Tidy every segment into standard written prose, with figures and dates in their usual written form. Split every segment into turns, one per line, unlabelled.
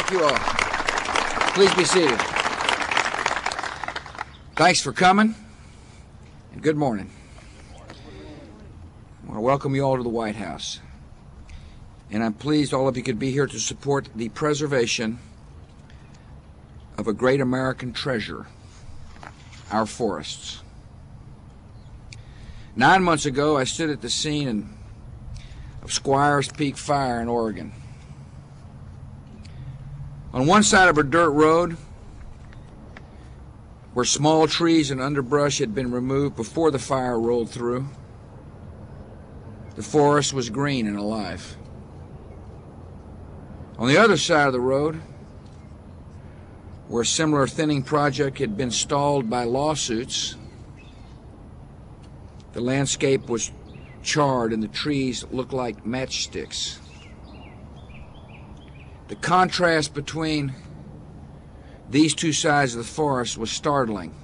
Thank you all. Please be seated. Thanks for coming, and good morning. I want to welcome you all to the White House. And I'm pleased all of you could be here to support the preservation of a great American treasure, our forests. 9 months ago, I stood at the scene of Squires Peak Fire in Oregon. On one side of a dirt road, where small trees and underbrush had been removed before the fire rolled through, the forest was green and alive. On the other side of the road, where a similar thinning project had been stalled by lawsuits, the landscape was charred and the trees looked like matchsticks. The contrast between these two sides of the forest was startling,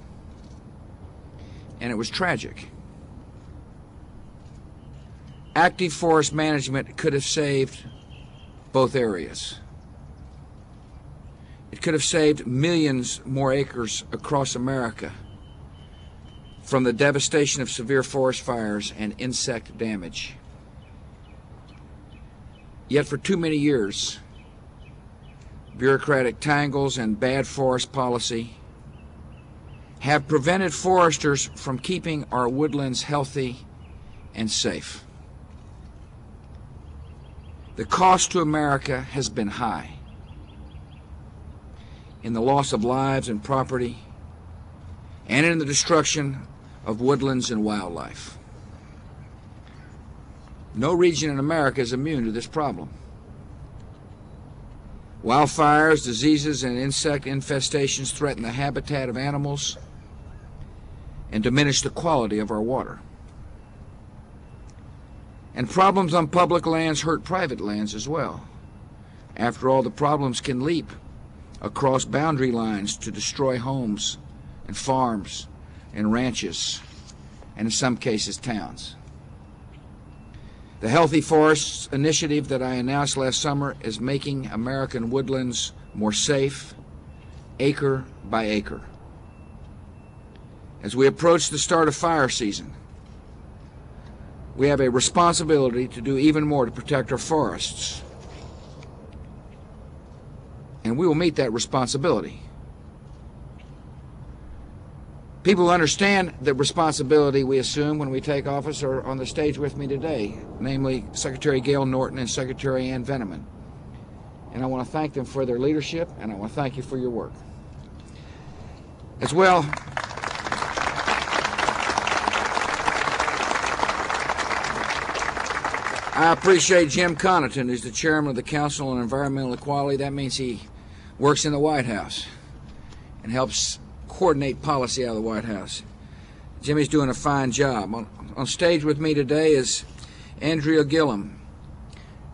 and it was tragic. Active forest management could have saved both areas. It could have saved millions more acres across America from the devastation of severe forest fires and insect damage. Yet for too many years, bureaucratic tangles and bad forest policy have prevented foresters from keeping our woodlands healthy and safe. The cost to America has been high in the loss of lives and property and in the destruction of woodlands and wildlife. No region in America is immune to this problem. Wildfires, diseases, and insect infestations threaten the habitat of animals and diminish the quality of our water. And problems on public lands hurt private lands as well. After all, the problems can leap across boundary lines to destroy homes and farms and ranches, and in some cases towns. The Healthy Forests Initiative that I announced last summer is making American woodlands more safe, acre by acre. As we approach the start of fire season, we have a responsibility to do even more to protect our forests. And we will meet that responsibility. People who understand the responsibility we assume when we take office are on the stage with me today, namely Secretary Gail Norton and Secretary Ann Veneman. And I want to thank them for their leadership, and I want to thank you for your work. As well, I appreciate Jim Connaughton, who's the chairman of the Council on Environmental Equality. That means he works in the White House and helps coordinate policy out of the White House. Jimmy's doing a fine job. On stage with me today is Andrea Gillum.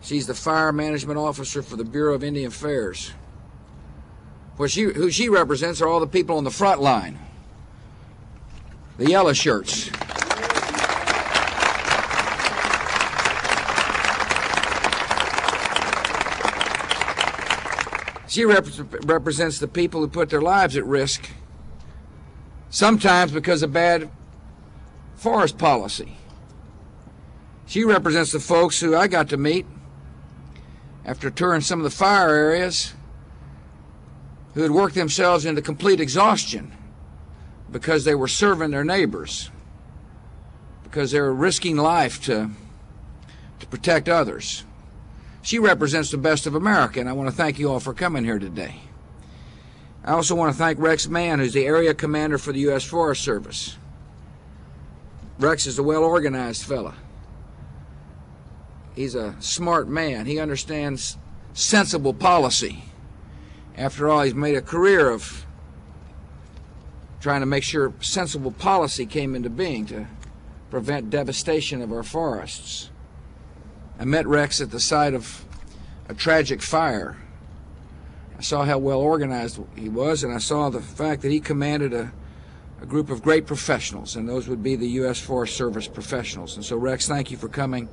She's the Fire Management Officer for the Bureau of Indian Affairs. Who she represents are all the people on the front line, the yellow shirts. She represents the people who put their lives at risk, sometimes because of bad forest policy. She represents the folks who I got to meet after touring some of the fire areas, who had worked themselves into complete exhaustion because they were serving their neighbors, because they were risking life to protect others. She represents the best of America, and I want to thank you all for coming here today. I also want to thank Rex Mann, who's the area commander for the U.S. Forest Service. Rex is a well-organized fella. He's a smart man. He understands sensible policy. After all, he's made a career of trying to make sure sensible policy came into being to prevent devastation of our forests. I met Rex at the site of a tragic fire. I saw how well organized he was, and I saw the fact that he commanded a group of great professionals, and those would be the U.S. Forest Service professionals. And so, Rex, thank you for coming,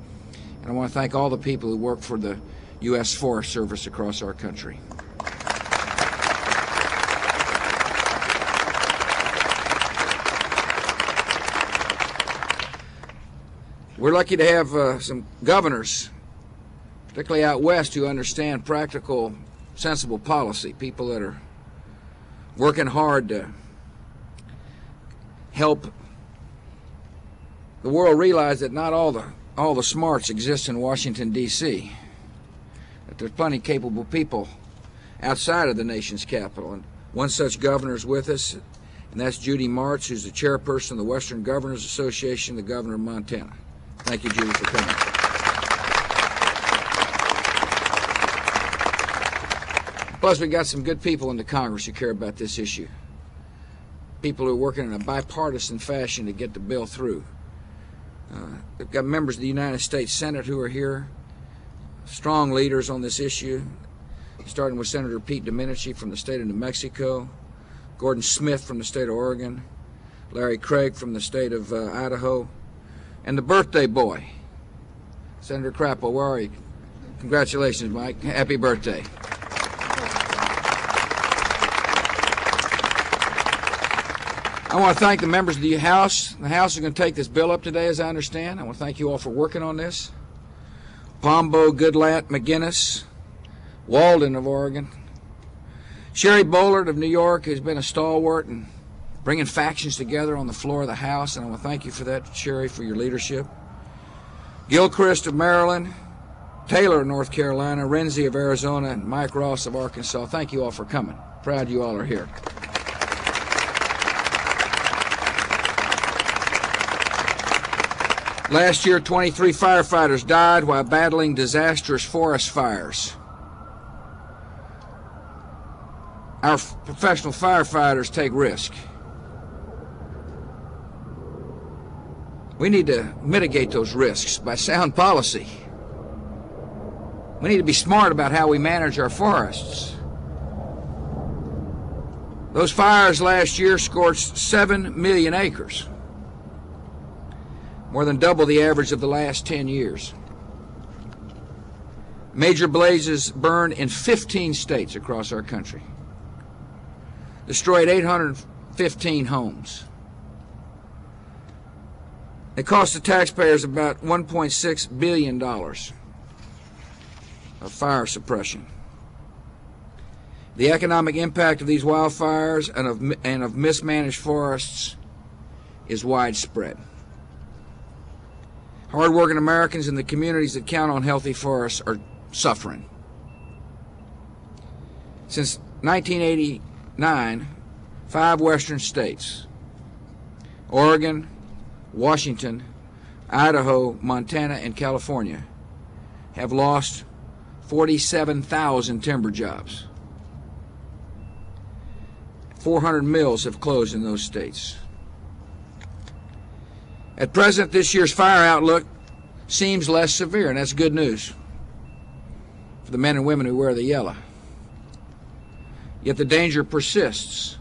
and I want to thank all the people who work for the U.S. Forest Service across our country. We're lucky to have some governors, particularly out west, who understand practical, sensible policy, people that are working hard to help the world realize that not all the smarts exist in Washington, D.C., that there's plenty of capable people outside of the nation's capital. And one such governor is with us, and that's Judy Martz, who's the chairperson of the Western Governors Association, the governor of Montana. Thank you, Judy, for coming. Plus, we got some good people in the Congress who care about this issue. People who are working in a bipartisan fashion to get the bill through. We've got members of the United States Senate who are here, strong leaders on this issue, starting with Senator Pete Domenici from the state of New Mexico, Gordon Smith from the state of Oregon, Larry Craig from the state of Idaho, and the birthday boy, Senator Crapo. Where are you? Congratulations, Mike. Happy birthday. I want to thank the members of the House. The House is going to take this bill up today, as I understand. I want to thank you all for working on this. Pombo, Goodlatte, McGinnis, Walden of Oregon, Sherry Bollard of New York, who's been a stalwart and bringing factions together on the floor of the House, and I want to thank you for that, Sherry, for your leadership. Gilchrist of Maryland, Taylor of North Carolina, Renzi of Arizona, and Mike Ross of Arkansas. Thank you all for coming. Proud you all are here. Last year, 23 firefighters died while battling disastrous forest fires. Our professional firefighters take risk. We need to mitigate those risks by sound policy. We need to be smart about how we manage our forests. Those fires last year scorched 7 million acres. More than double the average of the last 10 years. Major blazes burned in 15 states across our country. Destroyed 815 homes. It cost the taxpayers about $1.6 billion of fire suppression. The economic impact of these wildfires and of mismanaged forests is widespread. Hard-working Americans in the communities that count on healthy forests are suffering. Since 1989, 5 western states, Oregon, Washington, Idaho, Montana, and California, have lost 47,000 timber jobs. 400 mills have closed in those states. At present, this year's fire outlook seems less severe, and that's good news for the men and women who wear the yellow. Yet the danger persists,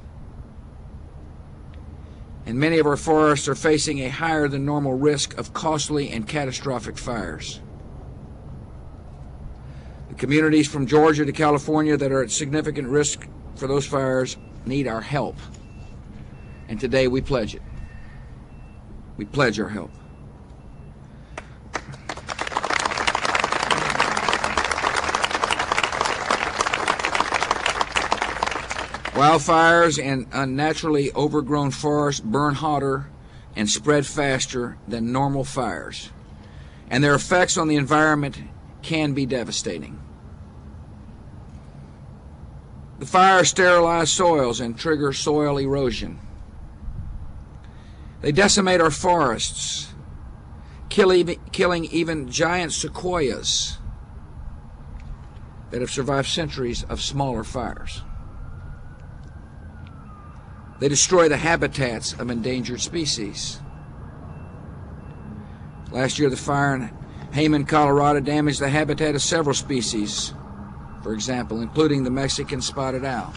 and many of our forests are facing a higher than normal risk of costly and catastrophic fires. The communities from Georgia to California that are at significant risk for those fires need our help, and today we pledge it. We pledge our help. Wildfires and unnaturally overgrown forests burn hotter and spread faster than normal fires, and their effects on the environment can be devastating. The fires sterilize soils and trigger soil erosion. They decimate our forests, killing even giant sequoias that have survived centuries of smaller fires. They destroy the habitats of endangered species. Last year, the fire in Hayman, Colorado damaged the habitat of several species, for example, including the Mexican spotted owl.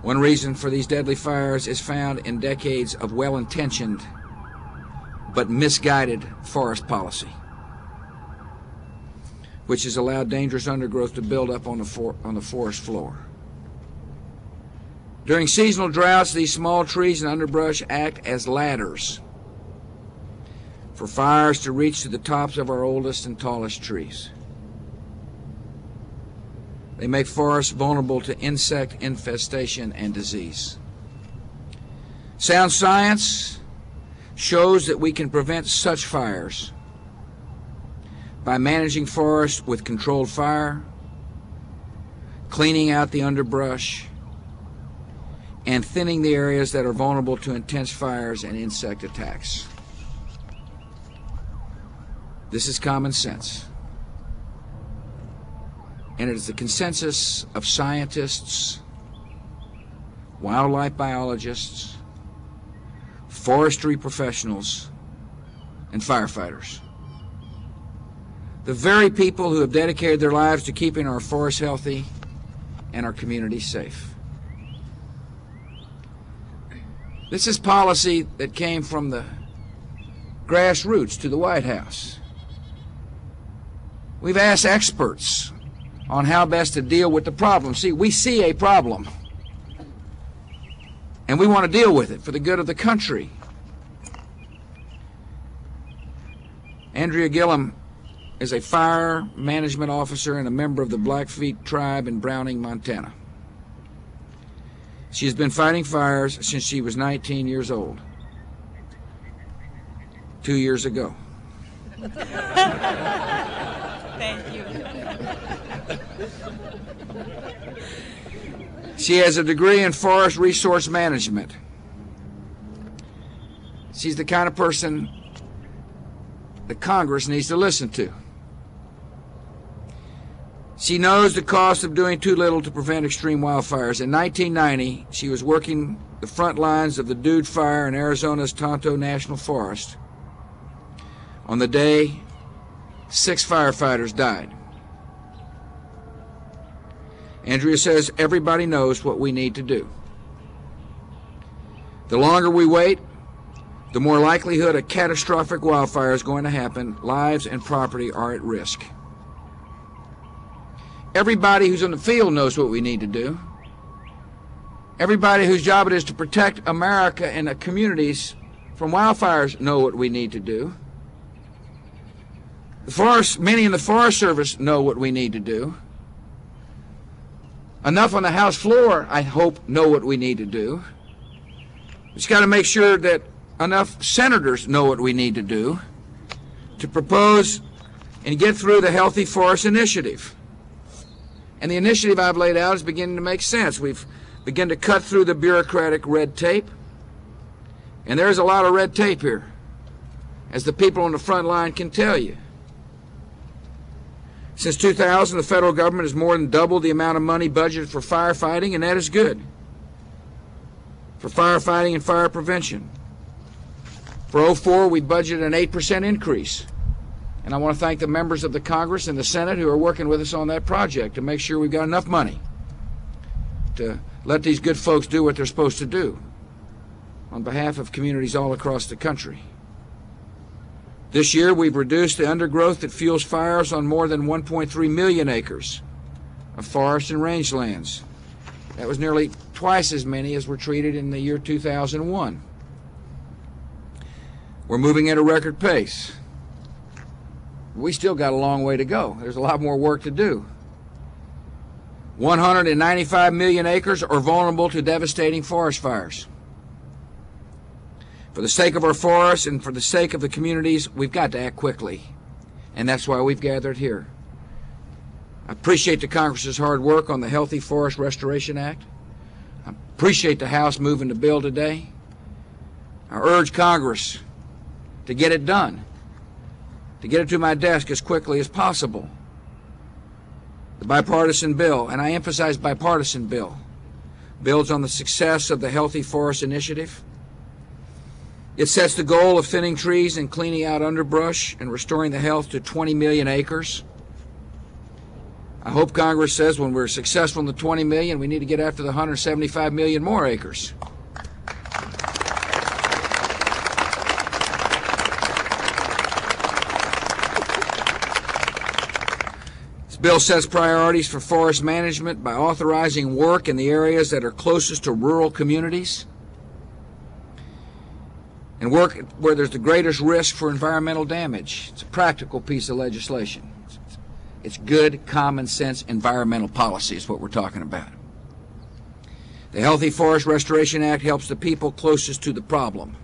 One reason for these deadly fires is found in decades of well-intentioned but misguided forest policy, which has allowed dangerous undergrowth to build up on the forest floor. During seasonal droughts, these small trees and underbrush act as ladders for fires to reach to the tops of our oldest and tallest trees. They make forests vulnerable to insect infestation and disease. Sound science shows that we can prevent such fires by managing forests with controlled fire, cleaning out the underbrush, and thinning the areas that are vulnerable to intense fires and insect attacks. This is common sense. And it is the consensus of scientists, wildlife biologists, forestry professionals, and firefighters. The very people who have dedicated their lives to keeping our forests healthy and our communities safe. This is policy that came from the grassroots to the White House. We've asked experts on how best to deal with the problem. See, we see a problem, and we want to deal with it for the good of the country. Andrea Gillum is a fire management officer and a member of the Blackfeet tribe in Browning, Montana. She has been fighting fires since she was 19 years old, 2 years ago.
Thank you.
She has a degree in forest resource management. She's the kind of person that Congress needs to listen to. She knows the cost of doing too little to prevent extreme wildfires. In 1990, she was working the front lines of the Dude Fire in Arizona's Tonto National Forest. On the day, 6 firefighters died. Andrea says everybody knows what we need to do. The longer we wait, the more likelihood a catastrophic wildfire is going to happen. Lives and property are at risk. Everybody who's in the field knows what we need to do. Everybody whose job it is to protect America and the communities from wildfires know what we need to do. Many in the Forest Service know what we need to do. Enough on the House floor, I hope, know what we need to do. We just got to make sure that enough senators know what we need to do to propose and get through the Healthy Forest Initiative. And the initiative I've laid out is beginning to make sense. We've begun to cut through the bureaucratic red tape. And there's a lot of red tape here, as the people on the front line can tell you. Since 2000, the federal government has more than doubled the amount of money budgeted for firefighting, and that is good. For firefighting and fire prevention. For 2004, we budgeted an 8% increase. And I want to thank the members of the Congress and the Senate who are working with us on that project to make sure we've got enough money to let these good folks do what they're supposed to do on behalf of communities all across the country. This year, we've reduced the undergrowth that fuels fires on more than 1.3 million acres of forest and rangelands. That was nearly twice as many as were treated in the year 2001. We're moving at a record pace. We still got a long way to go. There's a lot more work to do. 195 million acres are vulnerable to devastating forest fires. For the sake of our forests and for the sake of the communities, we've got to act quickly. And that's why we've gathered here. I appreciate the Congress's hard work on the Healthy Forest Restoration Act. I appreciate the House moving the bill today. I urge Congress to get it done, to get it to my desk as quickly as possible. The bipartisan bill, and I emphasize bipartisan bill, builds on the success of the Healthy Forest Initiative. It sets the goal of thinning trees and cleaning out underbrush and restoring the health to 20 million acres. I hope Congress says when we're successful in the 20 million, we need to get after the 175 million more acres. This bill sets priorities for forest management by authorizing work in the areas that are closest to rural communities. and work where there's the greatest risk for environmental damage. It's a practical piece of legislation. It's good, common sense environmental policy is what we're talking about. The Healthy Forest Restoration Act helps the people closest to the problem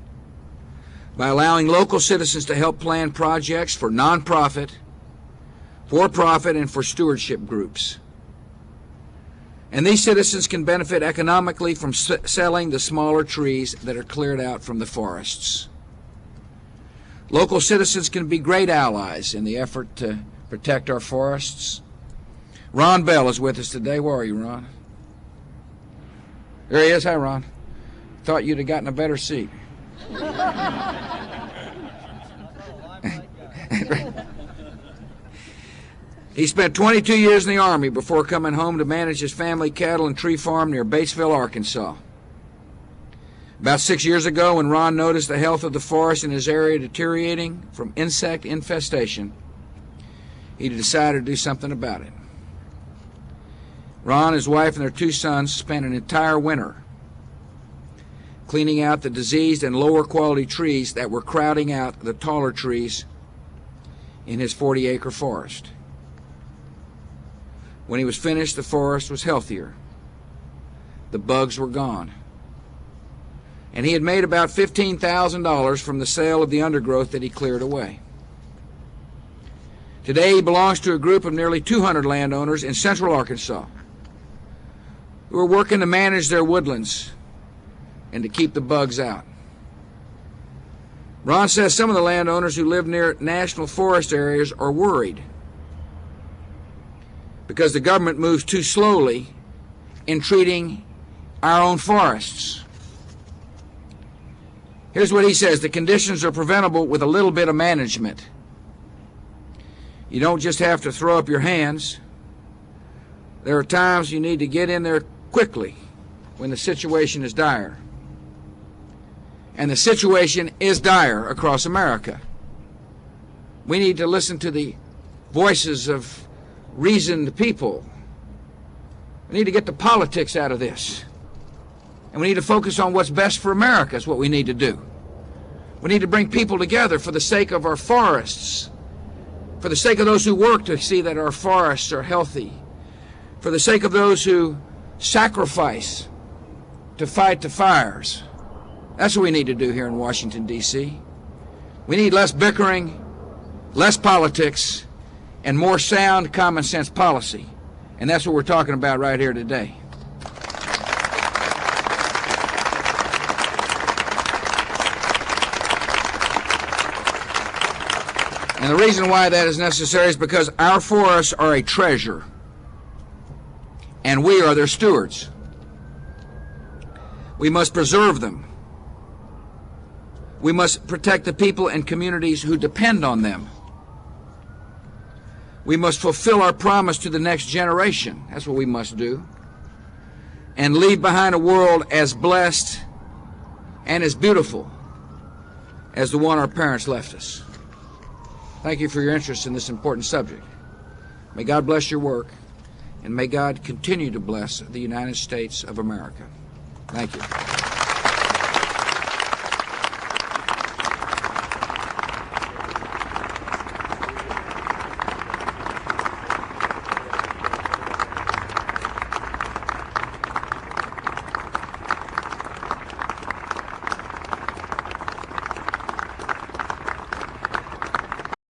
by allowing local citizens to help plan projects for nonprofit, for-profit, and for stewardship groups. And these citizens can benefit economically from selling the smaller trees that are cleared out from the forests. Local citizens can be great allies in the effort to protect our forests. Ron Bell is with us today. Where are you, Ron? There he is. Hi, Ron. Thought you'd have gotten a better seat. He spent 22 years in the Army before coming home to manage his family cattle and tree farm near Batesville, Arkansas. About 6 years ago, when Ron noticed the health of the forest in his area deteriorating from insect infestation, he decided to do something about it. Ron, his wife, and their 2 sons spent an entire winter cleaning out the diseased and lower quality trees that were crowding out the taller trees in his 40-acre forest. When he was finished, the forest was healthier. The bugs were gone. And he had made about $15,000 from the sale of the undergrowth that he cleared away. Today, he belongs to a group of nearly 200 landowners in central Arkansas who are working to manage their woodlands and to keep the bugs out. Ron says some of the landowners who live near national forest areas are worried because the government moves too slowly in treating our own forests. Here's what he says: the conditions are preventable with a little bit of management. You don't just have to throw up your hands. There are times you need to get in there quickly when the situation is dire. And the situation is dire across America. We need to listen to the voices of reasoned people. We need to get the politics out of this. And we need to focus on what's best for America is what we need to do. We need to bring people together for the sake of our forests, for the sake of those who work to see that our forests are healthy, for the sake of those who sacrifice to fight the fires. That's what we need to do here in Washington, D.C. We need less bickering, less politics, and more sound, common sense policy. And that's what we're talking about right here today. And the reason why that is necessary is because our forests are a treasure, and we are their stewards. We must preserve them. We must protect the people and communities who depend on them. We must fulfill our promise to the next generation. That's what we must do. And leave behind a world as blessed and as beautiful as the one our parents left us. Thank you for your interest in this important subject. May God bless your work, and may God continue to bless the United States of America. Thank you.